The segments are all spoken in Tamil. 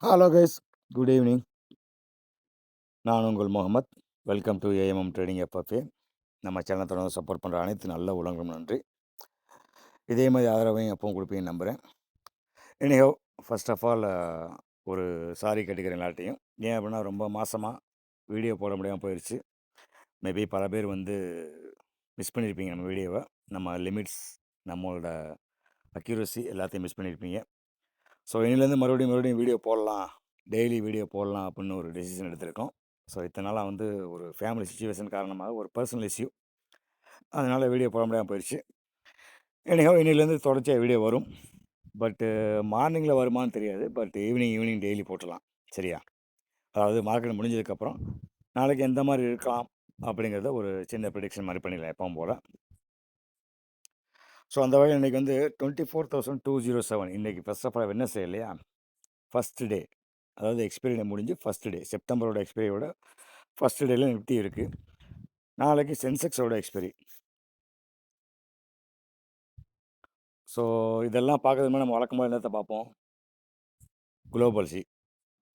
Hello guys, good evening. நான் உங்கள் Mohammed. Welcome to AMM trading FFA. நம்ம சேனலை தொடர்ந்து சப்போர்ட் பண்ணுற அனைத்து நல்ல உலகம் நன்றி. இதே மாதிரி ஆதரவையும் எப்பவும் கொடுப்பீங்கன்னு நம்புகிறேன். எனிஹவ், ஃபர்ஸ்ட் ஆஃப் ஆல் ஒரு சாரி கேட்டுக்கிறேன் எல்லாட்டையும். ஏன் அப்படின்னா ரொம்ப மாதமாக வீடியோ போட முடியாமல் போயிடுச்சு. மேபி பல பேர் வந்து மிஸ் பண்ணியிருப்பீங்க நம்ம வீடியோவை. நம்ம லிமிட்ஸ், நம்மளோட அக்யூரசி எல்லாத்தையும் மிஸ் பண்ணியிருப்பீங்க. ஸோ இனிலேருந்து மறுபடியும் வீடியோ போடலாம், டெய்லி வீடியோ போடலாம் அப்படின்னு ஒரு டெசிஷன் எடுத்திருக்கோம். ஸோ இத்தனை நாளாக வந்து ஒரு ஃபேமிலி சுச்சுவேஷன் காரணமாக ஒரு பர்சனல் இஷ்யூ, அதனால் வீடியோ போட முடியாமல் போயிடுச்சு. எனிஹவ், இன்னிலேருந்து தொடர்ச்சியாக வீடியோ வரும். பட்டு மார்னிங்கில் வருமானு தெரியாது. பட் ஈவினிங் டெய்லி போட்டுடலாம். சரியா? அதாவது மார்க்கெட் முடிஞ்சதுக்கப்புறம் நாளைக்கு எந்த மாதிரி இருக்கலாம் அப்படிங்கிறத ஒரு சின்ன ப்ரிடிக்ஷன் மாதிரி பண்ணிடலாம் எப்பவும் போல். ஸோ அந்த வகையில் இன்றைக்கி வந்து 24,207. இன்றைக்கி ஃபர்ஸ்ட் ஆஃப் ஆல் வெட்னஸ்டே இல்லையா? ஃபஸ்ட்டு டே, அதாவது எக்ஸ்பைரி டே முடிஞ்சு ஃபஸ்ட்டு டே, செப்டம்பரோட எக்ஸ்பைரியோட ஃபஸ்ட்டு டேயில் நிஃப்டி இருக்குது. நாளைக்கு சென்செக்ஸோட எக்ஸ்பைரி. ஸோ இதெல்லாம் பார்க்கறதுக்கு நம்ம வழக்கமாக என்னத்தை பார்ப்போம்? Global C.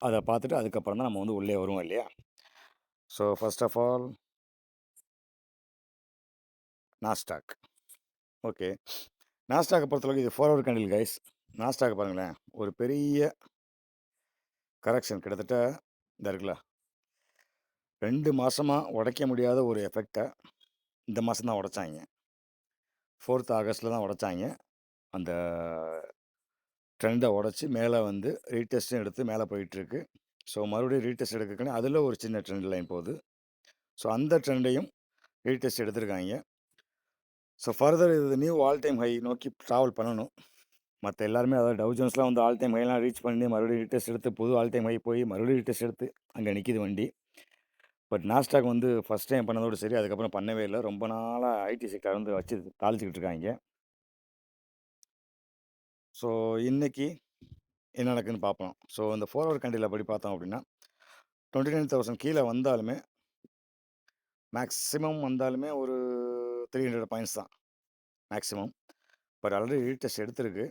அதை பார்த்துட்டு அதுக்கப்புறம் தான் நம்ம வந்து உள்ளே வருவோம் இல்லையா? So first of all Nasdaq. Okay, நாஸ்டாக்கை பொறுத்தளவுக்கு இது ஃபார்வர்ட் கேண்டில் கைஸ். நாஸ்டாக் பாருங்களேன், ஒரு பெரிய கரெக்ஷன் கிட்டத்தட்ட இந்த இருக்குல்ல, 2 மாதமாக உடைக்க முடியாத ஒரு எஃபெக்டை இந்த மாதம் தான் உடைச்சாங்க. 4th ஆகஸ்ட்டில் தான் உடைச்சாங்க. அந்த ட்ரெண்டை உடச்சி மேலே வந்து ரீடெஸ்ட்டும் எடுத்து மேலே போயிட்டுருக்கு. ஸோ மறுபடியும் ரீடெஸ்ட் எடுக்கக்குன்னு அதில் ஒரு சின்ன ட்ரெண்ட் லைன் போகுது. ஸோ அந்த ட்ரெண்டையும் ரீடெஸ்ட் எடுத்திருக்காங்க. ஸோ ஃபர்தர் இது நியூ ஆல் டைம் ஹை நோக்கி ட்ராவல் பண்ணணும். மற்ற எல்லாருமே அதாவது டவ் ஜோன்ஸ்லாம் வந்து ஆல் டைம் ஹைலாம் ரீச் பண்ணி மறுபடியும் ரீடெஸ்ட் எடுத்து புது ஆல் டைம் ஹை போய் மறுபடியும் ரீடெஸ்ட் எடுத்து அங்கே நிற்கிது வண்டி. பட் நாஸ்டாக் வந்து ஃபஸ்ட் டைம் பண்ணதோடு சரி, அதுக்கப்புறம் பண்ணவே இல்லை. ரொம்ப நாளாக ஐடி செக்டர் வந்து வச்சு தாளிச்சிக்கிட்டு இருக்காங்க. ஸோ இன்றைக்கி என்ன நடக்குதுன்னு பார்ப்போம். ஸோ இந்த ஃபார்வர்ட் கண்டியில் படி பார்த்தோம் அப்படின்னா 29,000 கீழே வந்தாலுமே, மேக்ஸிமம் வந்தாலுமே ஒரு 300 பாயிண்ட்ஸ் தான் மேக்ஸிமம். பட் ஆல்ரெடி ரீடெஸ்ட் எடுத்திருக்கு.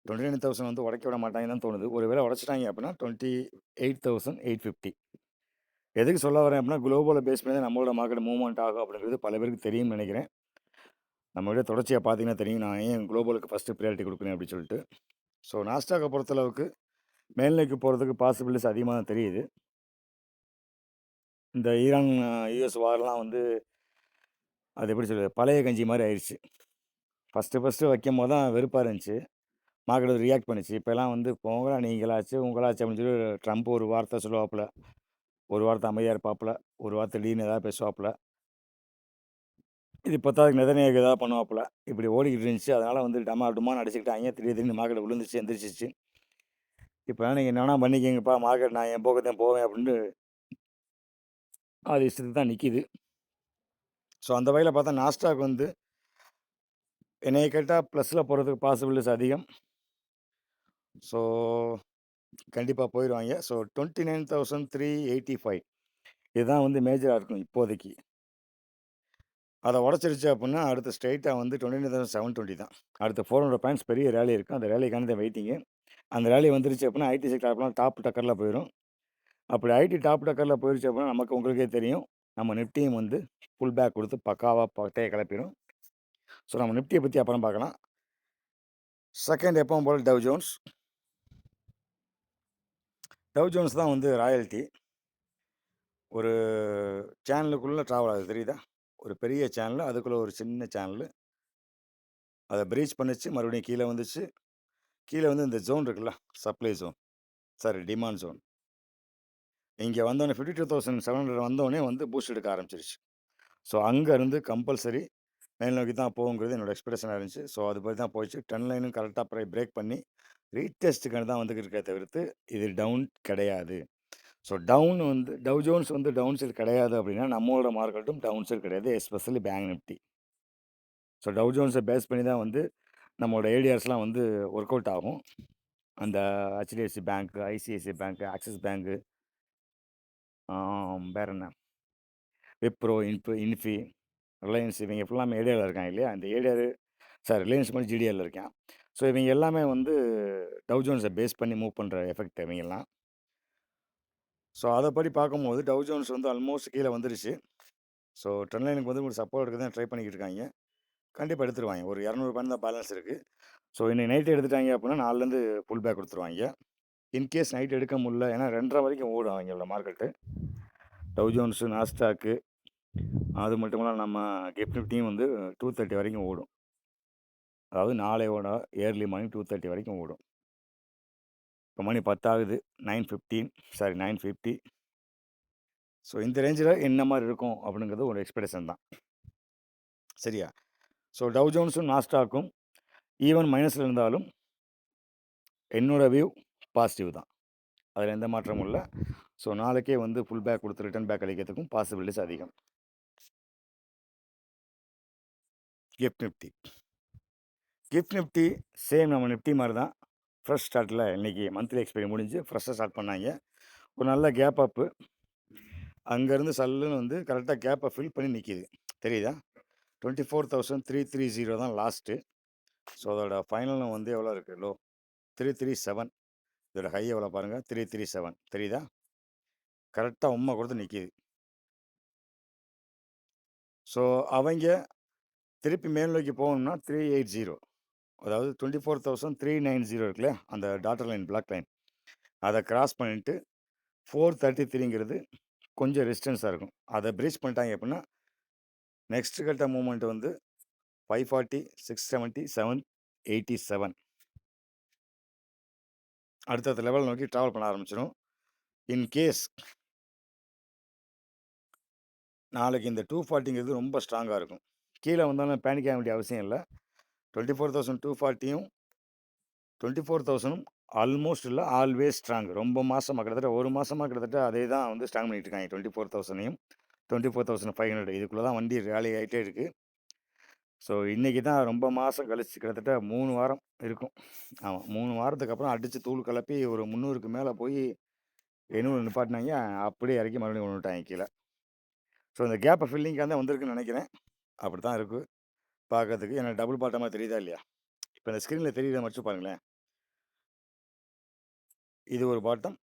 29,000 வந்து உடைக்க விட மாட்டாங்கன்னு தான் தோணுது. ஒரு வேளை உடைச்சிட்டாங்க அப்படின்னா 28,850. எதுக்கு சொல்ல வரேன் அப்படின்னா, குளோபலை பேஸ் பண்ணி தான் நம்மளோட மார்க்கெட் மூவ்மெண்ட் ஆகும் அப்படிங்கிறது பல பேருக்கு தெரியும்னு நினைக்கிறேன். நம்ம விட தொடர்ச்சியாக பார்த்தீங்கன்னா தெரியும், நான் ஏன் குளோபலுக்கு ஃபஸ்ட்டு ப்ரியாரிட்டி கொடுக்குறேன் அப்படின்னு சொல்லிட்டு. ஸோ நாஸ்டாக்கை பொறுத்தளவுக்கு மேல்நிலைக்கு போகிறதுக்கு பாசிபிலிட்டிஸ் அதிகமாக தான் தெரியுது. இந்த ஈரான் யுஎஸ் வார்லாம் வந்து அது எப்படி சொல்கிறது, பழைய கஞ்சி மாதிரி ஆயிடுச்சு. ஃபஸ்ட்டு வைக்கும்போது தான் வெறுப்பாக இருந்துச்சு. மார்க்கெட் ரியாக்ட் பண்ணிச்சு. இப்போலாம் வந்து போங்கடா நீங்களாச்சு உங்களாச்சு அப்படின்னு சொல்லி ட்ரம்ப் ஒரு வார்த்தை சொல்லுவாப்புல, ஒரு வார்த்தை அமைதியாக இருப்பாப்புல, ஒரு வார்த்தை திடீர்னு ஏதாவது பேசுவாப்புல. இது பத்தாதுக்கு நெதன்யாகு ஏதாவது பண்ணுவாப்புல. இப்படி ஓடிக்கிட்டு இருந்துச்சு. அதனால் வந்து டுமான்னு அடிச்சுக்கிட்டாங்க. திடீர்னு மார்க்கெட் விழுந்துச்சு, எந்திரிச்சிச்சு. இப்போலாம் நீங்கள் என்ன வேணா பண்ணிக்கங்கப்பா, மார்க்கெட் நான் என் போக்கத்தான் போவேன் அப்படின்னு அது இஷ்டத்துக்கு தான் நிற்கிது. ஸோ அந்த வகையில் பார்த்தா நாஸ்டாக் வந்து என்னைய கேட்டால் ப்ளஸில் போகிறதுக்கு பாசிபிலிட்டிஸ் அதிகம். ஸோ கண்டிப்பாக போயிடுவாங்க. ஸோ 29,385 இதுதான் வந்து மேஜராக இருக்கும் இப்போதைக்கு. அதை உடச்சிருச்சு அப்படின்னா அடுத்து ஸ்ட்ரெயிட்டாக வந்து 29,720 தான். அடுத்து 400 பாயிண்ட்ஸ் பெரிய ரேலி இருக்கும். அந்த ரேலிக்கான தான் வெயிட்டிங்கு. அந்த ரேலி வந்துருச்சு அப்படின்னா ஐடி செக்டர் அப்படின்னா டாப் டக்கரில் போயிடும். அப்படி ஐடி டாப் டக்கரில் போயிடுச்சு அப்படின்னா நமக்கு உங்களுக்கே தெரியும், நம்ம நிஃப்டியும் வந்து ஃபுல் பேக் கொடுத்து பக்காவாக பட்டையை கிளப்பிடும். ஸோ நம்ம நிஃப்டியை பற்றி அப்புறம் பார்க்கலாம். செகண்ட் எப்பவும் போல் டவ் ஜோன்ஸ். டவ் ஜோன்ஸ் தான் வந்து ராயல்ட்டி. ஒரு சேனலுக்குள்ளே ட்ராவல் ஆகுது தெரியுதா? ஒரு பெரிய சேனல், அதுக்குள்ளே ஒரு சின்ன சேனலு. அதை பிரீச் பண்ணிச்சு, மறுபடியும் கீழே வந்துச்சு. கீழே வந்து இந்த ஜோன் இருக்குல்ல, supply zone, sorry demand zone. இங்கே வந்தோடனே 52,700 வந்தோடனே வந்து பூஸ்ட் எடுக்க ஆரம்பிச்சிருச்சு. ஸோ அங்கேருந்து கம்பல்சரி மேல் நோக்கி தான் போகுங்கிறது என்னோடய எக்ஸ்பெக்டேஷனாக இருந்துச்சு. ஸோ அது படி தான் போயிடுச்சு. ட்ரெண்ட் லைனும் கரெக்டாக பிரேக் பண்ணி ரீடெஸ்ட்டுக்கான தான் வந்துக்கிட்டு இருக்கே தவிர்த்து இது டவுன் கிடையாது. ஸோ டவுன் வந்து டவ் ஜோன்ஸ் வந்து டவுன் சைடு கிடையாது அப்படின்னா நம்மளோட மார்க்கெட்டும் டவுன் சைடு கிடையாது, especially bank Nifty. So Dow ஜோன்ஸை பேஸ் பண்ணி தான் வந்து நம்மளோட ஏடிஆர்ஸ்லாம் வந்து ஒர்க் அவுட் ஆகும். அந்த HDFC bank, ICICI bank, Axis பேங்க்கு, வேறு என்ன, விப்ரோ, இன்ஃபி, ரிலையன்ஸ், இவங்க ஃபுல்லாமே ஏடிஆரில் இருக்காங்க இல்லையா? இந்த ஏடிஆர் சார் ரிலையன்ஸ் மட்டும் ஜிடிஆரில் இருக்கான். ஸோ இவங்க எல்லாமே வந்து டவ் ஜோன்ஸை பேஸ் பண்ணி மூவ் பண்ணுற எஃபெக்ட் இவங்கெல்லாம். ஸோ அதப்படி பார்க்கும்போது டவ் ஜோன்ஸ் வந்து ஆல்மோஸ்ட் கீழ வந்துருச்சு. ஸோ ட்ரெண்ட் லைனுக்கு வந்து ஒரு சப்போர்ட் எடுக்க தான் ட்ரை பண்ணிக்கிட்டு இருக்காய்ங்க. கண்டிப்பா எடுத்துருவாய்ங்க. ஒரு 200 பாயிண்ட் தான் பேலன்ஸ் இருக்கு. ஸோ இன்னைக்கு நைட் எடுத்துட்டாய்ங்க அப்புட்னா, நாளைலருந்து புல் பேக் குடுத்துருவாய்ங்க. இன்கேஸ் நைட் எடுக்க முடியல, ஏன்னா 2:30 வரைக்கும் ஓடும் அவைங்களோட மார்க்கெட்டு. டவ் ஜோன்ஸு, நாஸ்டாக்கு, அது மட்டும் இல்லாம நம்ம கிஃப்ட் நிஃப்டியும் வந்து 2:30 வரைக்கும் ஓடும். அதாவது நாளையோட ஏர்லி மார்னிங் 2:30 வரைக்கும் ஓடும். இப்போ மணி 10 ஆகுது. 9:15 சாரி 9:50. ஸோ இந்த ரேஞ்சில என்ன மாரி இருக்கும் அப்படிங்கிறது ஒரு எக்ஸ்பெக்டேஷன் தான். சரியா? ஸோ டவ் ஜோன்ஸும், நாஸ்டாக்கும் ஈவன் மைனஸ்ல இருந்தாலும் என்னோட வியூ பாசிட்டிவ் தான். அதில எந்த மாற்றமும் இல்ல. ஸோ நாளைக்கே வந்து புல் பேக் குடுத்து ரிட்டர்ன் பேக் அடிக்கிறதுக்கும் பாசிபிலிட்டீஸ் அதிகம். Gift Nifty. Gift Nifty same நம்ம நிஃப்டி மாரி தான். ஃப்ரெஷ் ஸ்டார்ட்ல இன்னைக்கு மந்த்லி எக்ஸ்பைரி முடிஞ்சு ஃப்ரெஷ்ஷா ஸ்டார்ட் பண்ணாய்ங்க. ஒரு நல்ல கேப் அப்பு. அங்கேருந்து சல்லுன்னு வந்து கரெக்ட்டா கேப்ப ஃபில் பண்ணி நிக்கிது. தெரியுதா? 24,330 தான் லாஸ்ட்டு. ஸோ அதோட ஃபைனலும் வந்து எவ்வளோ இருக்கு? லோ 337. இதோட ஹை எவ்வளோ பாருங்க? 337 தெரியுதா? கரெக்ட்டா உம்ம குடுத்து நிக்கிது. ஸோ அவைங்க திருப்பி மேல் நோக்கி போகணும்னா 380. அதாவது 24,390 இருக்குல்ல, அந்த டாட்டர் லைன், பிளாக் லைன். அத கிராஸ் பண்ணிட்டு 433ங்கிறது கொஞ்சம் ரெசிஸ்டன்ஸா இருக்கும். அத பிரீச் பண்ணிட்டாங்க அப்டின்னா, நெக்ஸ்ட் கட்ட மூவ்மெண்ட் வந்து 540, 670, 787 அடுத்தடுத்த லெவல் நோக்கி டிராவல் பண்ண ஆரம்பிச்சிரும். இன் கேஸ் நாளைக்கு இந்த 240ங்கிறது ரொம்ப ஸ்ட்ராங்கா இருக்கும். கீழ வந்தாலும் பேனிக் ஆக வேண்டிய அவசியம் இல்ல. 24,240யும் 24,000ம் ஆல்மோஸ்ட் இல்ல, ஆல்வேஸ் ஸ்ட்ராங். ரொம்ப மாசமா கிட்டத்தட்ட 1 மாசமா கிட்டத்தட்ட அதே தான் வந்து ஸ்ட்ராங் பண்ணிட்டு இருக்காங்க. 24,000யும் 24,500 இதுக்குள்ள தான் வண்டி ராலி ஆயிட்டே இருக்கு. ஸோ இன்னைக்கு தான் ரொம்ப மாசம் கழிச்சு கிட்டத்தட்ட 3 வாரம் இருக்கும். ஆமா 3 வாரத்துக்கு அப்புறம் அடிச்சு தூள் கிளப்பி ஒரு 300க்கு மேல போய் 800 நிப்பாட்டினாய்ங்க. அப்படியே இறக்கி மறுபடியும் கொண்டு வந்துட்டாய்ங்க கீழ. ஸோ இந்த கேப்ப ஃபில்லிங்காக தான் வந்திருக்குன்னு நெனைக்கிறேன். அப்படித்தான் இருக்கு பார்க்கறதுக்கு. ஏன்னா டபுள் பாட்டமா தெரியுதா இல்லையா? இப்ப இந்த ஸ்க்ரீன்ல தெரியுத மட்டும் பாருங்களேன். இது ஒரு பாட்டம்.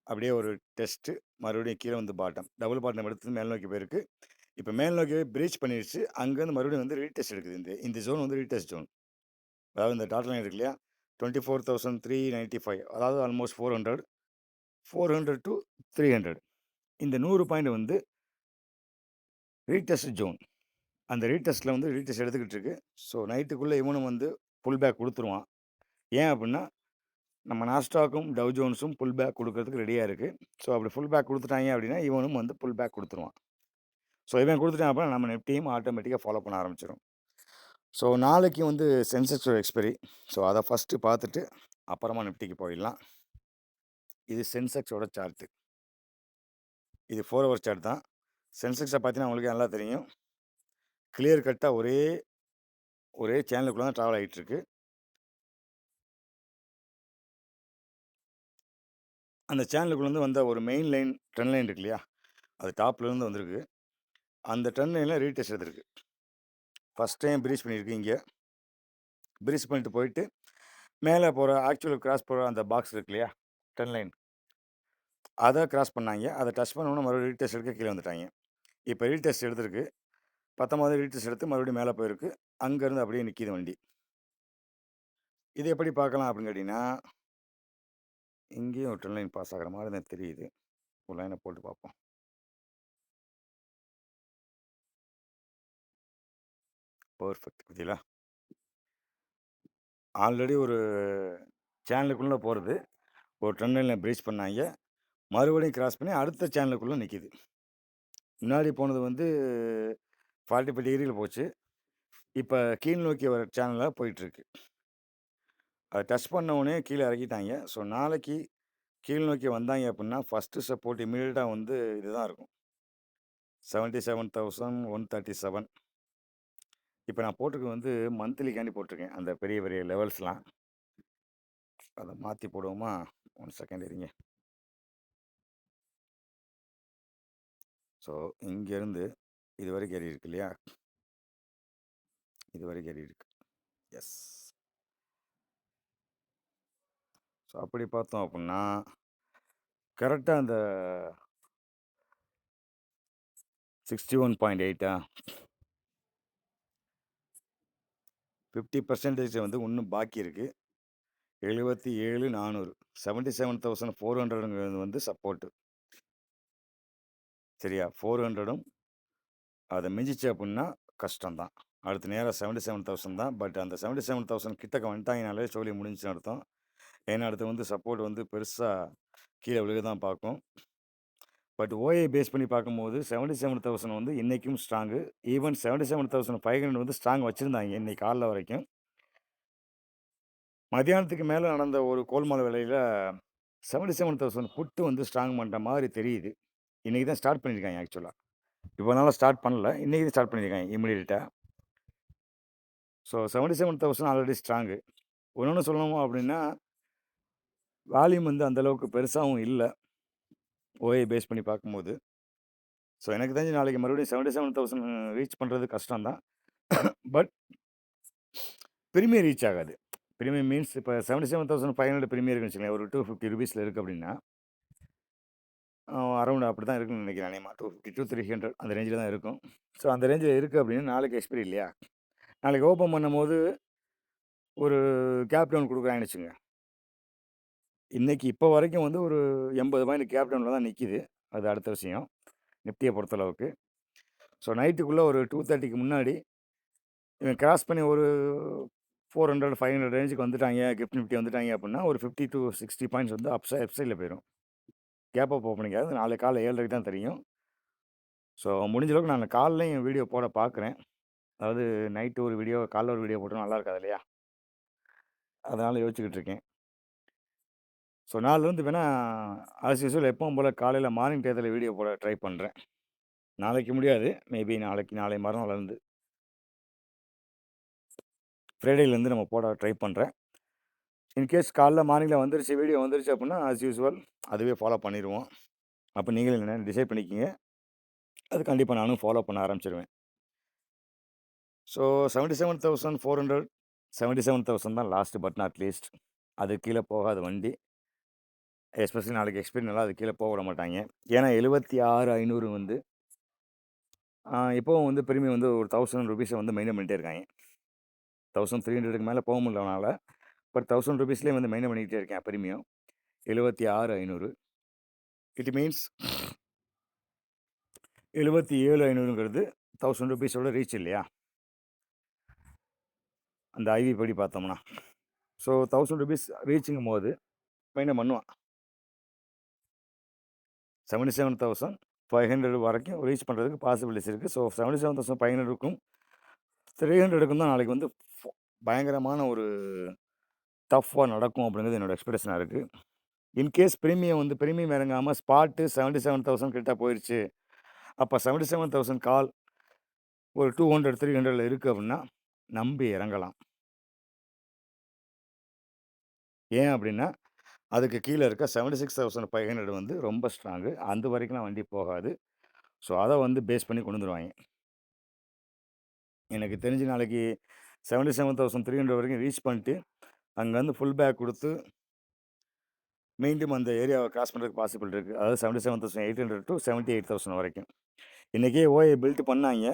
அப்படியே ஒரு டெஸ்ட்டு. மறுபடியும் கீழ வந்து பாட்டம். டபுள் பாட்டம் எடுத்து மேல் நோக்கி போயிருக்கு. இப்ப மேல் நோக்கி போய் பிரீச் பண்ணிருச்சு. அங்கருந்து மறுபடியும் வந்து ரீடெஸ்ட் எடுக்குது. இந்த ஜோன் வந்து ரீடெஸ்ட் ஜோன். அதாவது இந்த டாட்டர் லைன் இருக்கு இல்லையா? 24,395 அதாவது ஆல்மோஸ்ட் 400. 400 டூ 300 இந்த 100 பாயிண்ட் வந்து ரீடெஸ்ட் ஜோன். அந்த ரீடெஸ்ட்ல வந்து ரீடெஸ்ட் எடுத்துக்கிட்டு இருக்கு. ஸோ நைட்டுக்குள்ள இவனும் வந்து புல் பேக் குடுத்துருவான். ஏன் அப்டின்னா, நம்ம நாஸ்டாக்கும், டவ் ஜோன்ஸும் புல் பேக் குடுக்கறதுக்கு ரெடியா இருக்கு. ஸோ அப்படி புல் பேக் குடுத்துட்டாய்ங்க அப்படின்னா, இவனும் வந்து புல் பேக் குடுத்துருவான். ஸோ இவன் குடுத்துட்டான் அப்படின்னா, நம்ம நிஃப்டியும் ஆட்டோமேட்டிக்கா ஃபாலோ பண்ண ஆரம்பிச்சுரும். ஸோ நாளைக்கு வந்து சென்செக்ஸோட எக்ஸ்பைரி. ஸோ அத ஃபர்ஸ்ட்டு பார்த்துட்டு, அப்புறமா நிஃப்டிக்கு போயிடலாம். இது சென்செக்ஸோட சார்ட்டு. இது 4 ஹவர் சார்ட் தான். சென்செக்ஸ பார்த்தீங்கன்னா, உங்களுக்கே நல்லா தெரியும். கிளியர் கட்டா ஒரே சேனலுக்குள்ள தான் ட்ராவல் ஆயிட்டு இருக்கு. அந்த சேனலுக்குள்ளேருந்து வந்த ஒரு மெயின் லைன், ட்ரெண்ட் லைன் இருக்கு இல்லையா? அது டாப்ல இருந்து வந்திருக்கு. அந்த ட்ரெண்ட் லைன்ல ரீடெஸ்ட் எடுத்திருக்கு. ஃபர்ஸ்ட் டைம் பிரீச் பண்ணியிருக்கு இங்க. பிரீச் பண்ணிட்டு போயிட்டு, மேல போற ஆக்சுவல் கிராஸ் போற அந்த பாக்ஸ் இருக்கு இல்லையா? Trend line. அத கிராஸ் பண்ணாய்ங்க. அத டச் பண்ண உடனே மறுபடியும் ரீடெஸ்ட் எடுக்க கீழ வந்துட்டாய்ங்க. இப்ப ரீடெஸ்ட் எடுத்திருக்கு. 19 ரீடெஸ்ட் எடுத்து மறுபடியும் மேல போயிருக்கு. அங்கருந்து அப்படியே நிக்கிது வண்டி. இது எப்படி பார்க்கலாம் அப்படின்னு கேட்டீங்கன்னா, இங்கேயும் ஒரு ட்ரெண்ட் லைன் பாஸ் ஆகுற மாரி தான் தெரியுது. ஒரு லைன போட்டு பார்ப்போம். பெர்ஃபெக்ட். பாத்தீங்களா? ஆல்ரெடி ஒரு சேனலுக்குள்ள போறது. ஒரு ட்ரெண்ட் லைன்ல பிரீச் பண்ணாய்ங்க. மறுபடியும் கிராஸ் பண்ணி அடுத்த சேனலுக்குள்ள நிக்கிது. முன்னாடி போனது வந்து 45 டிகிரில போச்சு. இப்ப கீழ் நோக்கி வர சேனல்ல போயிட்டுருக்கு. அத டச் பண்ண உடனே கீழ இறக்கிட்டாய்ங்க. ஸோ நாளைக்கு கீழ் நோக்கி வந்தாய்ங்க அப்படின்னா, ஃபர்ஸ்ட்டு சப்போர்ட் இம்மீடியட்டா வந்து இதுதான் இருக்கும். 77,137. இப்ப நான் போட்டிருக்கிறது வந்து மந்த்லிக்காண்டி போட்டிருக்கேன். அந்த பெரிய பெரிய லெவல்ஸ்லாம். அத மாத்தி போடுவோமா? 1 செகண்ட் இருங்க. ஸோ இங்கேருந்து இதுவரைக்கும் ஏறி இருக்கு இல்லையா? இதுவரைக்கும் ஏறி இருக்கு. எஸ். ஸோ அப்படி பார்த்தோம் அப்புட்ன்னா, கரெக்ட்டா அந்த 61.8 50% வந்து இன்னும் பாக்கி இருக்கு. 77,400 77,400ங்கிறது வந்து சப்போர்ட். சரியா? 400ம் அத மிஞ்சிச்சு அப்புட்ன்னா கஷ்டம் தான். அடுத்து நேரா 77,000 தான். பட் அந்த 77,000 கிட்டக்க வந்துட்டாங்கனாலே சோலி முடிஞ்சுச்சுன்னு அர்த்தம். ஏன்னா அடுத்து வந்து சப்போர்ட் வந்து பெருசா கீழ விழுக தான் பாக்கும். பட் ஓஏ பேஸ் பண்ணி பார்க்கும்போது 77,000 வந்து இன்னைக்கும் ஸ்ட்ராங்கு. ஈவன் 77,500 வந்து ஸ்ட்ராங் வச்சிருந்தாங்க இன்னைக்கு காலைல வரைக்கும். மதியானத்துக்கு மேல நடந்த ஒரு கோல்மால் வேலையில 77,000 புட்டு வந்து ஸ்ட்ராங் பண்ற மாரி தெரியுது. இன்னைக்கு தான் ஸ்டார்ட் பண்ணியிருக்காங்க ஆக்சுவலா. இவ்வளோ நாளா ஸ்டார்ட் பண்ணல. இன்னைக்கு தான் ஸ்டார்ட் பண்ணியிருக்காங்க இம்மீடியேட்டா. So 77,000 already strong. இன்னொன்னு சொல்லணும் அப்டின்னா, வால்யூம் வந்து அந்த அளவுக்கு பெருசாவும் இல்ல. ஓஏ பேஸ் பண்ணி பார்க்கும்போது. ஸோ எனக்கு தெரிஞ்சு நாளைக்கு மறுபடியும் 77,000 ரீச் பண்றது கஷ்டம் தான். பட் பிரீமியம் ரீச் ஆகாது. பிரீமியம் மீன்ஸ் இப்ப 77,500 பிரீமியம் இருக்குன்னு வச்சுக்கங்களேன். ஒரு ₹250 இருக்கு அப்டின்னா, அரவுண்ட் அப்படிதான் இருக்குன்னு நெனைக்கிறேன் அநேகமா. 250-300 அந்த ரேஞ்சில தான் இருக்கும். ஸோ அந்த ரேஞ்சில இருக்கு அப்டின்னா, நாளைக்கு எக்ஸ்பைரி இல்லையா? நாளைக்கு ஓப்பன் பண்ணும்போது ஒரு கேப் டவுன் குடுக்குறாங்கன்னு வச்சுக்கங்க. இன்னைக்கு இப்போ வரைக்கும் வந்து ஒரு ₹80 கேப் டவுன்ல தான் நிக்குது. அது அடுத்த விஷயம். நிஃப்டிய பொறுத்தளவுக்கு. ஸோ நைட்டுக்குள்ள ஒரு 2:30க்கு முன்னாடி இவன் கிராஸ் பண்ணி ஒரு 400, 500 ரேஞ்சுக்கு வந்துட்டாய்ங்க. கிஃப்ட் நிஃப்டி வந்துட்டாய்ங்க அப்புட்ன்னா, ஒரு 50-60 பாயிண்ட்ஸ் வந்து அப்சைட்ல போயிரும். கேப் அப் ஓப்பனிங் ஆகுது. நாளைக்கு காலைல 7:30க்கு தான் தெரியும். ஸோ முடிஞ்ச அளவுக்கு நான் காலைலயும் வீடியோ போட பார்க்குறேன். அதாவது நைட்டு ஒரு வீடியோ, காலைல ஒரு வீடியோ போட்டா நல்லா இருக்காது இல்லையா? அதனால யோசிச்சுக்கிட்டு இருக்கேன். ஸோ நாளைலருந்து வேணா ஆஸ் யூசுவல் எப்பவும் போல காலையில மார்னிங் டயத்துல வீடியோ போட ட்ரை பண்றேன். நாளைக்கு முடியாது. மேபி நாளைக்கு, நாளை மறுநாள்லருந்து ஃப்ரைடேலேருந்து நம்ம போட ட்ரை பண்றேன். இன்கேஸ் காலைல மார்னிங்ல வந்துருச்சு, வீடியோ வந்துருச்சு அப்புட்ன்னா, ஆஸ் யூசுவல் அதுவே ஃபாலோ பண்ணிருவோம். அப்ப நீங்களே என்னன்னு டிசைட் பண்ணிக்கங்க. அது கண்டிப்பா நானும் ஃபாலோ பண்ண ஆரம்பிச்சுருவேன். ஸோ 77,400 77,000 தான் லாஸ்ட் பட் நாட் லீஸ்ட். அதுக்கு கீழ போகாத வண்டி. எஸ்பெஷலி நாளைக்கு எக்ஸ்பைரினால அதுக்கு கீழ போக விட மாட்டாய்ங்க. ஏன்னா 76,500 வந்து இப்பவும் வந்து பிரீமியம் வந்து ஒரு ₹1,000 வந்து மெயின்டெயின் பண்ணிட்டே இருக்காய்ங்க. 1,300க்கு மேல போக முடியல அவனால. பட் ₹1,000லேயே வந்து மெயின்டெயின் பண்ணிக்கிட்டே இருக்கான் பிரீமியம். 76,500 இட் மீன்ஸ் 77,500ங்கிறது ₹1,000 ரீச் இல்லையா? அந்த ஐவி படி பார்த்தோம்னா. ஸோ ₹1,000 ரீச்சுங்கும்போது மெயின்டெயின் பண்ணுவான். 77,500 வரைக்கும் ரீச் பண்றதுக்கு பாசிபிலிட்டிஸ் இருக்கு. ஸோ 77,500க்கும் 300க்கும் தான் நாளைக்கு வந்து பயங்கரமான ஒரு டஃப்பா நடக்கும் அப்படிங்கிறது என்னோட எக்ஸ்பெக்டேஷனா இருக்கு. இன்கேஸ் பிரீமியம் வந்து பிரீமியம் இறங்காம ஸ்பாட்டு 77,000 கிட்ட போயிருச்சு. அப்ப 77,000 கால் ஒரு 200, 300ல இருக்கு அப்படின்னா, நம்பி இறங்கலாம். ஏன் அப்படின்னா, அதுக்கு கீழ இருக்க 76,500 வந்து ரொம்ப ஸ்ட்ராங்கு. அந்த வரைக்கும்லாம் வண்டி போகாது. ஸோ அத வந்து பேஸ் பண்ணி கொண்டு வந்துருவாய்ங்க. எனக்கு தெரிஞ்சு நாளைக்கு 77,300 வரைக்கும் ரீச் பண்ணிட்டு, அங்கருந்து ஃபுல் பேக் குடுத்து, மீண்டும் அந்த ஏரியாவ கிராஸ் பண்றதுக்கு பாசிபிள் இருக்கு. அதாவது 77,800 டூ 78,000 வரைக்கும். இன்னைக்கே ஓஏ பில்ட் பண்ணாய்ங்க.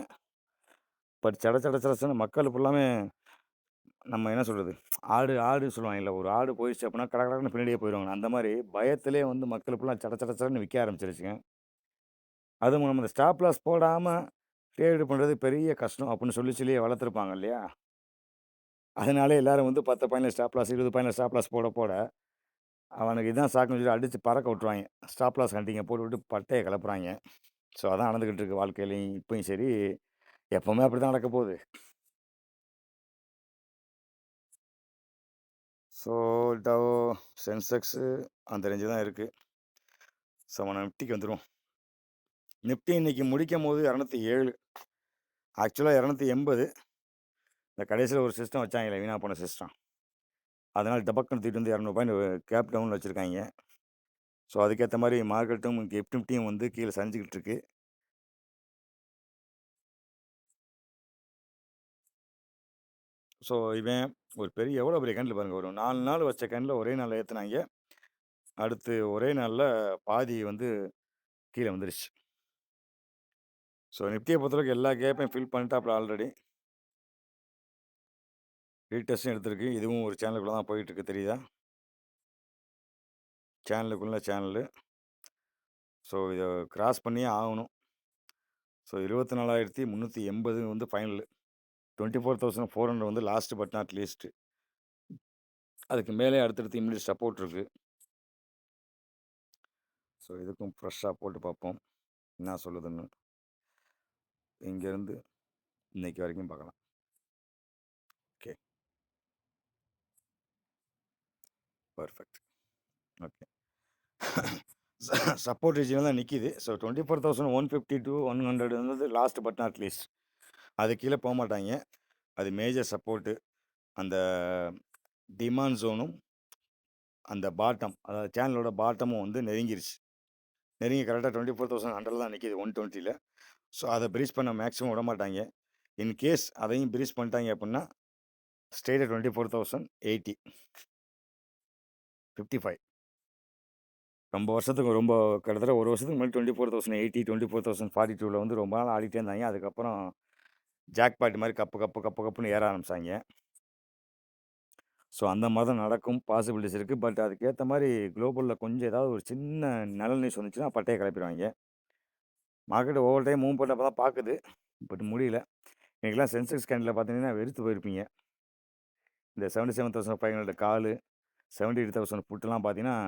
பட் சட சட சடச்சன்னு மக்கள் ஃபுல்லாமே நம்ம என்ன சொல்றது? ஆடு ஆடு சொல்லுவாங்கல்ல, ஒரு ஆடு போயிருச்சு அப்படின்னா கட கடன்னு பின்னாடியே போயிருவாங்க. அந்த மாரி பயத்திலே வந்து மக்கள் ஃபுல்லா சட சட சடன்னு விக்க ஆரம்பிச்சுருச்சுங்க. அதுவும் நம்ம இந்த ஸ்டாப் லாஸ் போடாம ட்ரேடு பண்றது பெரிய கஷ்டம் அப்படின்னு சொல்லி சொல்லி வளர்த்துருப்பாங்க இல்லையா? அதனால எல்லாரும் வந்து 10 பாயிண்ட்ல ஸ்டாப் லாஸ், 20 பாயிண்ட்ல ஸ்டாப் லாஸ் போட போட, அவனுக்கு இதான் சாக்குன்னு சொல்லி அடிச்சு பறக்க விட்டுருவாய்ங்க. ஸ்டாப் லாஸ் ஹண்டிங்க போட்டுவிட்டு பட்டைய கிளப்புறாய்ங்க. ஸோ அதான் நடந்துகிட்டு இருக்கு வாழ்க்கையிலயும். இப்பயும் சரி, எப்பவுமே அப்படித்தான் நடக்க போகுது. ஸோ டவ், சென்செக்ஸு அந்த ரேஞ்சு தான் இருக்கு. ஸோ நம்ம நிஃப்டிக்கு வந்துருவோம். நிஃப்டி இன்னைக்கு முடிக்கும்போது 207. ஆக்சுவலா 280. இந்த கடைசியில ஒரு சிஸ்டம் வச்சாங்கல்ல, வீணா போன சிஸ்டம். அதனால டபக்குன்னு தூக்கிட்டு வந்து 200 பாயிண்ட் கேப் டவுன்ல வச்சிருக்காய்ங்க. ஸோ அதுக்கேத்த மாரி மார்க்கெட்டும் கிஃப்ட் நிஃப்டியும் வந்து கீழ சரிஞ்சுகிட்டு இருக்கு. ஸோ இவன் ஒரு பெரிய எவ்வளோ பெரிய கேண்டில் பாருங்க. ஒரு 4 நாள் வச்ச கேண்டில ஒரே நாள்ல ஏத்துனாய்ங்க. அடுத்து ஒரே நாள்ல பாதி வந்து கீழ வந்துருச்சு. ஸோ நிஃப்டிய பொறுத்தளவுக்கு எல்லா கேப்பையும் ஃபில் பண்ணிட்டாப்ல ஆல்ரெடி. ரீடெஸ்ட்டும் எடுத்திருக்கு. இதுவும் ஒரு சேனலுக்குள்ள தான் போயிட்டுருக்கு தெரியுதா? சேனலுக்குள்ள சேனலு. ஸோ இத கிராஸ் பண்ணியே ஆகணும். ஸோ 24,380 வந்து ஃபைனலு. 24,400 வந்து லாஸ்ட் பட் நாட் லீஸ்ட். அதுக்கு மேலே அடுத்தடுத்து இம்மீடியட் சப்போர்ட் இருக்கு. ஸோ இதுக்கும் ஃப்ரெஷ்ஷா போட்டு பார்ப்போம். என்ன சொல்லுதுன்னு. இங்கேருந்து இன்னைக்கு வரைக்கும் பார்க்கலாம். ஓகே. பெர்ஃபெக்ட். ஓகே. சப்போர்ட் ரீஜியன்ல தான் நிக்குது. ஸோ 24,150 டூ 100 வந்து லாஸ்ட் பட் நாட் லீஸ்ட். அது கீழ போமாட்டாய்ங்க. அது மேஜர் சப்போர்ட்டு. அந்த டிமாண்ட் ஜோனும், அந்த பாட்டம் அதாவது சேனலோட பாட்டமும் வந்து நெருங்கிருச்சு. நெருங்கி கரெக்ட்டா 24,100 தான் நிக்குது 120ல. ஸோ அத பிரீச் பண்ண மேக்ஸிமம் விடமாட்டாய்ங்க. இன் கேஸ் அதையும் பிரீச் பண்ணிட்டாய்ங்க அப்புட்ன்னா, ஸ்ட்ரெய்ட்டா 24,080 55 ரொம்ப வருஷத்துக்கு ரொம்ப கிட்டத்தட்ட 1 வருஷத்துக்கு முன்னாடி 24,080 24,042ல வந்து ரொம்ப நாள் ஆடிட்டே இருந்தாய்ங்க. அதுக்கப்புறம் ஜாக்பாட் மாரி கப்புன்னு ஏற ஆரம்பிச்சாய்ங்க. ஸோ அந்த மாரி தான் நடக்கும். பாசிபிலிட்டீஸ் இருக்கு. பட் அதுக்கேத்த மாரி குளோபல்ல கொஞ்சம் ஏதாவது ஒரு சின்ன நல்ல நியூஸ் வந்துச்சுன்னா, பட்டைய கிளப்பிருவாய்ங்க. மார்க்கெட் ஒவ்வொரு டைம் மூவ் பண்ணப்ப தான் பாக்குது. பட் முடியல. இன்னைக்கெல்லாம் சென்செக்ஸ் கேண்டில்ல பார்த்தீங்கன்னா, வெறுத்து போயிருப்பீங்க. இந்த 77,500 காலு, 78,000 புட்டுலாம் பார்த்தீங்கன்னா,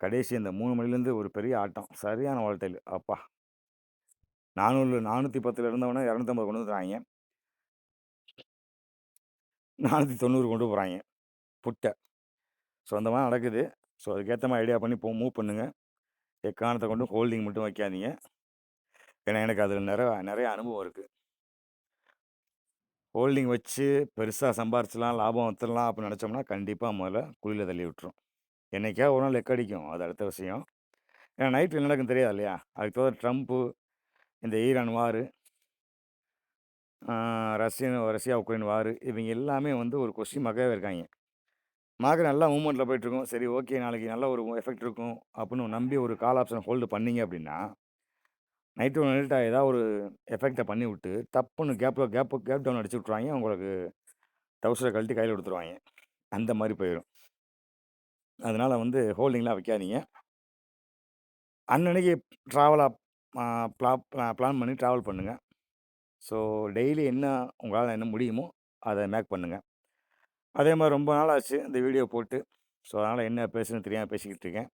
கடைசி அந்த 3 மணிலேருந்து ஒரு பெரிய ஆட்டம். சரியான வாலடைல் அப்பா! 410ல இருந்தவன 250 கொண்டு வந்துட்டாய்ங்க. 490 கொண்டு போறாய்ங்க புட்ட. ஸோ அந்த மாரி நடக்குது. ஸோ அதுக்கேத்த மாரி ஐடியா பண்ணி மூவ் பண்ணுங்க. எக்காரணத்த கொண்டும் ஹோல்டிங் மட்டும் வைக்காதீங்க. ஏன்னா எனக்கு அதில நெறைய அனுபவம் இருக்கு. ஹோல்டிங் வச்சு பெருசா சம்பாரிச்சுலாம், லாபம் வந்துரலாம் அப்படின்னு நெனச்சோம்னா, கண்டிப்பா முதல்ல குழியில தள்ளி விட்டுரும். என்னைக்காவது ஒரு நாள் லெக் அடிக்கும். அது அடுத்த விஷயம். ஏன்னா நைட்ல என்ன நடக்குன்னு தெரியாது இல்லையா? அதுக்கு தவிர ட்ரம்ப்பு, இந்த ஈரான் வாரு, ஆ ரஷ்யா, உக்ரைன் வாரு இவங்க எல்லாமே வந்து ஒரு கொஸ்டின் மார்க்காவே இருக்காய்ங்க. மார்க்கெட் நல்லா மூவ்மெண்ட்ல போயிட்டுருக்கும். சரி ஓகே நாளைக்கு நல்ல ஒரு எஃபெக்ட் இருக்கும் அப்படின்னு நம்பி ஒரு கால் ஆப்ஷன் ஹோல்டு பண்ணீங்க அப்படின்னா, நைட்டு நைட்டா ஏதாவது ஒரு எஃபெக்ட்ட பண்ணிவுட்டு, டப்புன்னு கேப் டவுன் அடிச்சு விட்டுருவாய்ங்க. உங்களுக்கு டவுசர கழட்டி கையில குடுத்துருவாய்ங்க. அந்த மாரி போயிரும். அதனால வந்து ஹோல்டிங்லாம் வைக்காதீங்க. அன்னன்னைக்கு ட்ராவலா ஆ பிளான் பண்ணி ட்ராவல் பண்ணுங்க. ஸோ டெய்லி உங்களால என்ன முடியுமோ, அத மேக் பண்ணுங்க. அதே மாரி ரொம்ப நாள் ஆச்சு இந்த வீடியோ போட்டு. ஸோ அதனால என்ன பேசுறதுன்னு தெரியாம பேசிக்கிட்டு இருக்கேன்.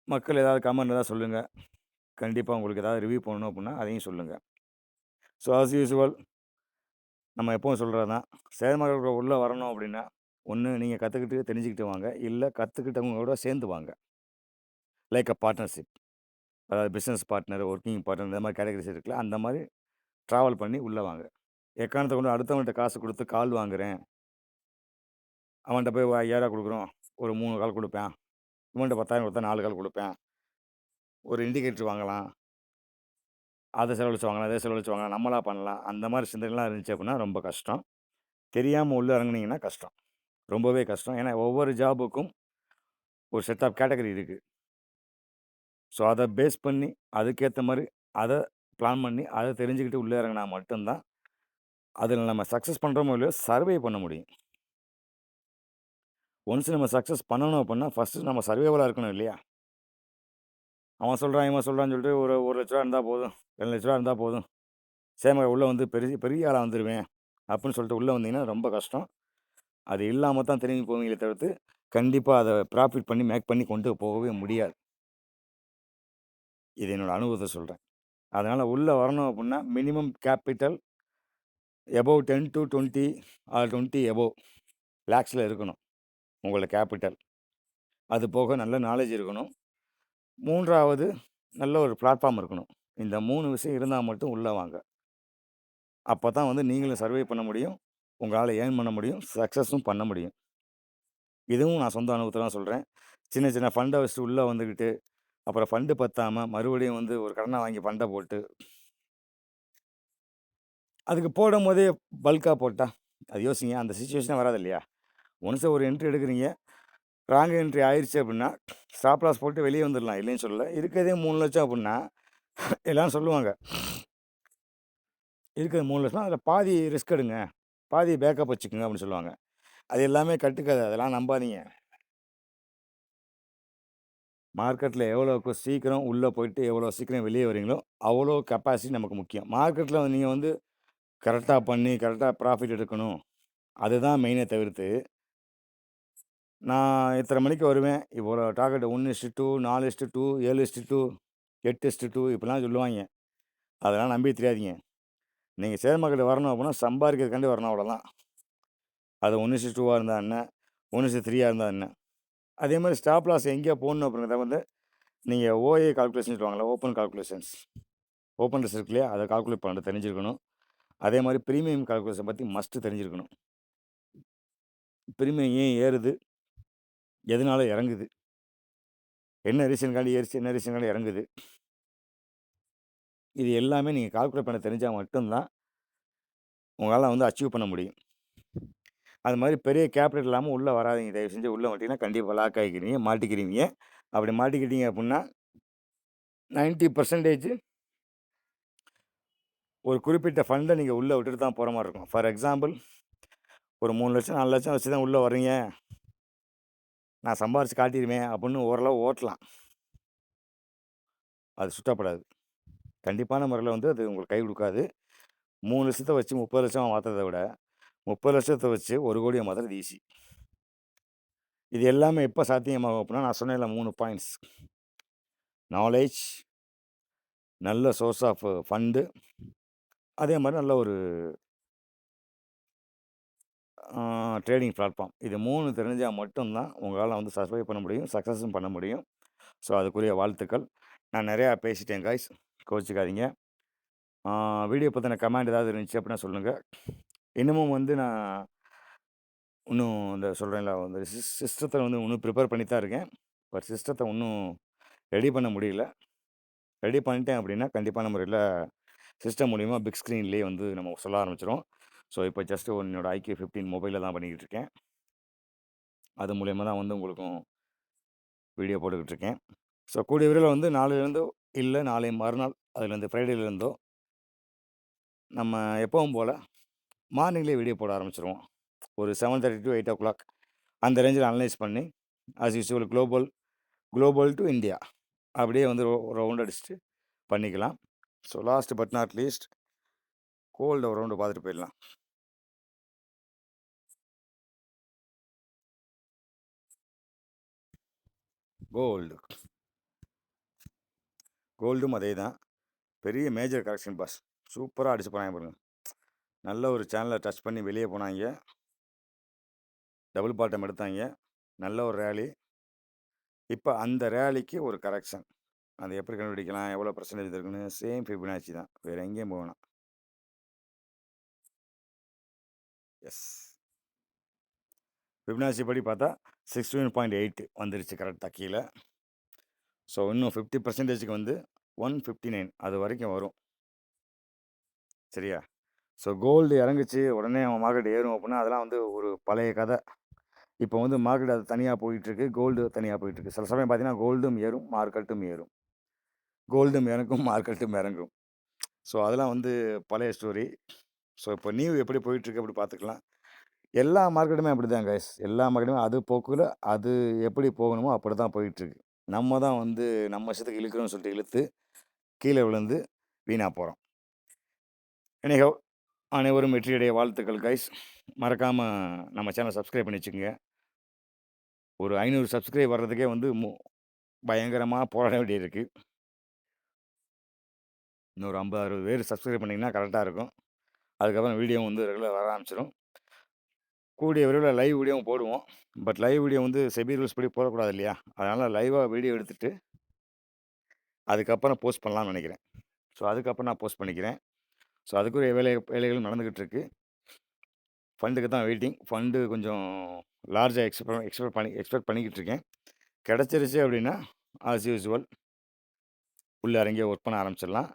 மக்கள் ஏதாவது கமெண்ட் ஏதாவது சொல்லுங்க. கண்டிப்பா உங்களுக்கு ஏதாவது ரிவ்யூ பண்ணணும் அப்டின்னா, அதையும் சொல்லுங்க. ஸோ ஆஸ் யூசுவல் நம்ம எப்பவும் சொல்றது தான். ஷேர் மார்க்கெட்குள்ள உள்ள வரணும் அப்டின்னா, ஒண்ணு நீங்க கத்துக்கிட்டு தெரிஞ்சுக்கிட்டு வாங்க. இல்ல கத்துக்கிட்டவங்களோட சேர்ந்து வாங்க. Like partnership. அதாவது பிசினஸ் பார்ட்னர், வொர்க்கிங் பார்ட்னர் இந்த மாரி கேட்டகரிஸ் இருக்குல்ல. அந்த மாரி ட்ராவல் பண்ணி உள்ள வாங்க. எக்காரணத்த கொண்டு அடுத்தவன்ட்ட காசு குடுத்து கால் வாங்குறேன். அவன்ட்ட போய் ரூ. 5000 குடுக்குறோம். ஒரு 3 கால் குடுப்பேன். இவன்ட்ட 10,000 குடுத்தா 4 கால் குடுப்பேன். ஒரு இண்டிகேட்டர் வாங்கலாம். அத செலவழிச்சு வாங்கலாம், இத செலவழிச்சு வாங்கலாம். நம்மளா பண்ணலாம். அந்த மாரி சிந்தனைலாம் இருந்துச்சு அப்டின்னா ரொம்ப கஷ்டம். தெரியாம உள்ள இறங்குனீங்கன்னா கஷ்டம். ரொம்பவே கஷ்டம். ஏன்னா ஒவ்வொரு ஜாபுக்கும் ஒரு செட் ஆஃப் கேட்டகரி இருக்கு. ஸோ அத பேஸ் பண்ணி அதுக்கேத்த மாரி அத பிளான் பண்ணி, அத தெரிஞ்சுக்கிட்டு உள்ள இறங்குனா மட்டும் தான், அதுல நம்ம சக்சஸ் பண்றோமோ இல்லையோ சர்வே பண்ண முடியும். ஒன்ஸ் நம்ம சக்சஸ் பண்ணணும் அப்டின்னா, ஃபர்ஸ்ட்டு நம்ம சர்வைவலா இருக்கணும் இல்லையா? அவன் சொல்றான், இவன் சொல்றான்னு சொல்லிட்டு ஒரு ரூ. 1,00,000 இருந்தா போதும், ரூ. 2,00,000 இருந்தா போதும். உள்ள வந்து பெரிய பெரிய ஆளா வந்துருவேன். அப்டின்னு சொல்லிட்டு உள்ள வந்தீங்கன்னா ரொம்ப கஷ்டம். அது இல்லாம தான் திரும்பி போவீங்களே தவிர்த்து, கண்டிப்பா அத ப்ராஃபிட் பண்ணி மேக் பண்ணி கொண்டு போகவே முடியாது. இது என்னோட அனுபவத்த சொல்றேன். அதனால உள்ள வரணும் அப்டின்னா, minimum capital above 10 to 20 or 20 above லேக்ஸ்ல இருக்கணும். உங்களோட கேப்பிட்டல். அது போக நல்ல நாலேட்ஜ் இருக்கணும். 3வது நல்ல ஒரு பிளாட்ஃபார்ம் இருக்கணும். இந்த 3 விஷயம் இருந்தா மட்டும் உள்ள வாங்க. அப்ப தான் வந்து நீங்களும் சர்வை பண்ண முடியும். உங்களால ஏர்ன் பண்ண முடியும். சக்சஸும் பண்ண முடியும். இதுவும் நான் சொந்த அனுபவத்துல தான் சொல்றேன். சின்ன சின்ன ஃபண்ட வச்சுட்டு உள்ள வந்துகிட்டு, அப்புறம் ஃபண்டு பத்தாம மறுபடியும் வந்து ஒரு கடன வாங்கி ஃபண்ட போட்டு, அதுக்கு போடும்போதே பல்க்கா போட்டா, அது யோசிங்க. அந்த சிச்சுவேஷனே வராது இல்லையா? ஒன்ஸ் ஒரு என்ட்ரி எடுக்குறீங்க. ராங் என்ட்ரி ஆயிருச்சு அப்படின்னா ஸ்டாப் லாஸ் போட்டு வெளியே வந்துடலாம், இல்லைன்னு சொல்லல. இருக்கிறதே 3,00,000 அப்படின்னா எல்லாரும் சொல்லுவாங்க, இருக்கிறது 3,00,000 அதில் பாதி ரிஸ்க் எடுங்க, பாதி பேக்கப் வச்சுக்கோங்க அப்படின்னு சொல்லுவாங்க. அது எல்லாமே கட்டுக்கதை, அதெல்லாம் நம்பாதீங்க. மார்க்கெட்டில் எவ்வளோக்கு சீக்கிரம் உள்ளே போயிட்டு எவ்வளோ சீக்கிரம் வெளியே வரீங்களோ அவ்வளோ கெப்பாசிட்டி நமக்கு முக்கியம். மார்க்கெட்டில் நீங்கள் வந்து கரெக்டாக பண்ணி கரெக்டாக ப்ராஃபிட் எடுக்கணும், அதுதான் மெயினே தவிர்த்து, நான் இத்தனை மணிக்கு வருவேன், இவ்வளோ டார்கெட் 1:2, 4:2, 7:2, 8:2 இப்படிலாம் சொல்லுவாங்க. அதெல்லாம் நம்பி தெரியாதீங்க. நீங்கள் ஷேர் மார்க்கெட் வரணும் அப்படின்னா சம்பாதிக்கிறதுக்காண்டி வரணும், அவ்வளோதான். அது 1:2 இருந்தால் என்ன, 1:3 இருந்தால் என்ன. அதே மாதிரி ஸ்டாப் லாஸ் எங்கே போடணும் அப்படிங்கிறத வந்து நீங்கள் ஓஏ கால்குலேஷன் சொல்லுவாங்களா, ஓப்பன் கால்குலேஷன்ஸ், ஓப்பன் ரிஸ்க் இருக்கு இல்லையா, அதை கால்குலேட் பண்ண தெரிஞ்சிருக்கணும். அதே மாதிரி ப்ரீமியம் கால்குலேஷன் பற்றி மஸ்ட்டு தெரிஞ்சிருக்கணும். ப்ரீமியம் ஏன் ஏறுது, எதனால இறங்குது, என்ன ரீசனுக்காண்டி ஏறிச்சு, என்ன ரீசனுக்காண்டி இறங்குது, இது எல்லாமே நீங்கள் கால்குலேட் பண்ண தெரிஞ்சால் மட்டும்தான் உங்களால் வந்து அச்சீவ் பண்ண முடியும். அது மாதிரி பெரிய கேபிட்டல் இல்லாமல் உள்ளே வராதீங்க, தயவு செஞ்சு. உள்ளே வந்துட்டீங்கன்னா கண்டிப்பாக லாக் ஆகிக்கிறீங்க, மாட்டிக்கிறீங்க. அப்படி மாட்டிக்கிட்டீங்க அப்படின்னா 90% ஒரு குறிப்பிட்ட ஃபண்டை நீங்கள் உள்ளே விட்டுட்டு தான் போகிற மாதிரி இருக்கும். ஃபார் எக்ஸாம்பிள், ஒரு 3,00,000 4,00,000 வச்சு தான் உள்ளே வர்றீங்க, நான் சம்பாரிச்சு காட்டிடுவேன் அப்படின்னு ஓரளவு ஓட்டலாம். அது சுத்தப்படாது. கண்டிப்பான முறையில் வந்து அது உங்களுக்கு கை கொடுக்காது. 3,00,000 வச்சு 30,00,000 மாற்றுறதை விட 30,00,000 வச்சு 1,00,00,000 மாற்றுறது ஈஸி. இது எல்லாமே எப்போ சாத்தியமாகும் அப்படின்னா, நான் சொன்னேன்ல 3 பாயிண்ட்ஸ்: நாலேஜ், நல்ல சோர்ஸ் ஆஃப் ஃபண்டு, அதே மாதிரி நல்ல ஒரு ட்ரேடிங் பிளாட்ஃபார்ம். இது 3 தெரிஞ்சால் மட்டும்தான் உங்களால் வந்து சர்வை பண்ண முடியும், சக்ஸஸும் பண்ண முடியும். ஸோ அதுக்குரிய வாழ்த்துக்கள். நான் நிறையா பேசிட்டேன் காய்ஸ், கோச்சிக்காதீங்க. வீடியோ பற்றின கமெண்ட் ஏதாவது இருந்துச்சு அப்படின்னா சொல்லுங்கள். இன்னமும் வந்து நான் இன்னும் இந்த சொல்கிறேன்ல, அந்த சிஸ்டத்தை வந்து இன்னும் ப்ரிப்பேர் பண்ணி தான் இருக்கேன். பட் சிஸ்டத்தை இன்னும் ரெடி பண்ண முடியல. ரெடி பண்ணிட்டேன் அப்படின்னா கண்டிப்பான முறையில் சிஸ்டம் மூலிமா பிக் ஸ்க்ரீன்லேயே வந்து நம்ம சொல்ல ஆரம்பிச்சிடும். ஸோ இப்போ ஜஸ்ட்டு என்னோட IQ 15 மொபைலில் தான் பண்ணிக்கிட்டு இருக்கேன். அது மூலிமா தான் வந்து உங்களுக்கும் வீடியோ போட்டுக்கிட்டு இருக்கேன். ஸோ கூடிய விரைவில் வந்து நாளையிலேருந்தோ இல்லை நாளை மறுநாள், அதுலேருந்து ஃப்ரைடேலேருந்தோ நம்ம எப்பவும் போல் மார்னிங்லேயே வீடியோ போட ஆரம்பிச்சிருவோம். ஒரு 7:30 to 8 அந்த ரேஞ்சில் அனலைஸ் பண்ணி, as usual global to India அப்படியே வந்து ரவுண்ட் அடிச்சுட்டு பண்ணிக்கலாம். So last but not least, gold ஒரு ரவுண்டு பார்த்துட்டு போயிடலாம். கோல்டும் அதே தான். பெரிய மேஜர் கரெக்ஷன் பாஸ், சூப்பராக அடிச்சு போனாங்க பாருங்க. நல்ல ஒரு சேனலை டச் பண்ணி வெளியே போனாங்க, டபுள் பாட்டம் எடுத்தாங்க, நல்ல ஒரு ரேலி. இப்போ அந்த ரேலிக்கு ஒரு கரெக்ஷன், அதை எப்படி கண்டுபிடிக்கலாம், எவ்வளோ பர்சன்டேஜ் இருக்குன்னு, சேம் ஃபிபனாச்சி தான், வேறு எங்கேயும் போகணும். எஸ், ஃபிபனாச்சி படி பார்த்தா 61.8 வந்துருச்சு கரெக்டாக கீழே. ஸோ இன்னும் 50%க்கு வந்து 159 அது வரைக்கும் வரும், சரியா? ஸோ கோல்டு இறங்குச்சு உடனே அவன் மார்க்கெட் ஏறும் அப்படின்னா அதெல்லாம் வந்து ஒரு பழைய கதை. இப்போ வந்து மார்க்கெட் அது தனியாக போயிட்டுருக்கு, கோல்டு தனியாக போயிட்டுருக்கு. சில சமயம் பார்த்தீங்கன்னா கோல்டும் ஏறும், மார்க்கெட்டும் ஏறும், கோல்டும் இறங்கும், மார்க்கெட்டும் இறங்கும். ஸோ அதெல்லாம் வந்து பழைய ஸ்டோரி. ஸோ இப்போ நியூ எப்படி போயிட்டுருக்கு அப்படி பார்த்துக்கலாம். எல்லா மார்க்கெட்டுமே அப்படி தான் கைஸ், எல்லா மார்க்கெட்டுமே அது போக்குல அது எப்படி போகணுமோ அப்படி தான் போயிட்டுருக்கு. நம்ம தான் வந்து நம்ம இஷ்டத்துக்கு இழுக்கிறோம்னு சொல்லிட்டு இழுத்து கீழே விழுந்து வீணாக போகிறோம். எனிஹவ், அனைவரும் வெற்றியடைய வாழ்த்துக்கள் கைஸ். மறக்காமல் நம்ம சேனல் சப்ஸ்கிரைப் பண்ணி வச்சுக்கோங்க. ஒரு 500 சப்ஸ்கிரைப் வர்றதுக்கே வந்து பயங்கரமாக போராட வேண்டியிருக்கு. இன்னொரு 50 60 பேர் சப்ஸ்கிரைப் பண்ணிங்கன்னா கரெக்டாக இருக்கும். அதுக்கப்புறம் வீடியோ வந்து ரெகுலர் வர ஆரம்பிச்சிடும். கூடிய விரைவில் லைவ் வீடியோவும் போடுவோம். பட் லைவ் வீடியோ வந்து செபி ரூல்ஸ் படி போடக்கூடாது இல்லையா, அதனால் லைவாக வீடியோ எடுத்துகிட்டு அதுக்கப்புறம் போஸ்ட் பண்ணலாம்னு நினைக்கிறேன். ஸோ அதுக்கப்புறம் நான் போஸ்ட் பண்ணிக்கிறேன். ஸோ அதுக்குரிய வேலைகளும் நடந்துக்கிட்டு இருக்குது. ஃபண்டுக்கு தான் வெயிட்டிங். ஃபண்டு கொஞ்சம் லார்ஜாக எக்ஸ்பெக்ட் பண்ணிக்கிட்டு இருக்கேன். கிடச்சிருச்சு அப்படின்னா ஆஸ் யூசுவல் உள்ளே இறங்கி ஒர்க் பண்ண ஆரம்பிச்சிடலாம்.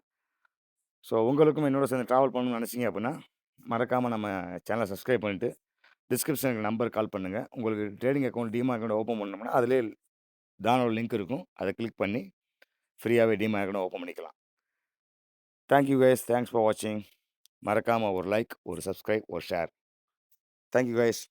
ஸோ உங்களுக்கும் என்னோட சேர்ந்து ட்ராவல் பண்ணணும்னு நினச்சிங்க அப்படின்னா மறக்காமல் நம்ம சேனலை சப்ஸ்கிரைப் பண்ணிவிட்டு டிஸ்கிரிப்ஷனுக்கு நம்பர் கால் பண்ணுங்கள். உங்களுக்கு ட்ரேடிங் அக்கௌண்ட், டீமா அக்கௌண்ட் ஓப்பன் பண்ணோம்னா அதிலே டவுன்லோட் லிங்க் இருக்கும். அதை கிளிக் பண்ணி ஃப்ரீயாகவே டீமா அக்கௌண்ட் ஓப்பன் பண்ணிக்கலாம். தேங்க்யூ கைஸ், தேங்க்ஸ் ஃபார் வாட்சிங். மறக்காமல் ஒரு லைக், ஒரு சப்ஸ்கிரைப், ஒரு ஷேர். Thank you guys.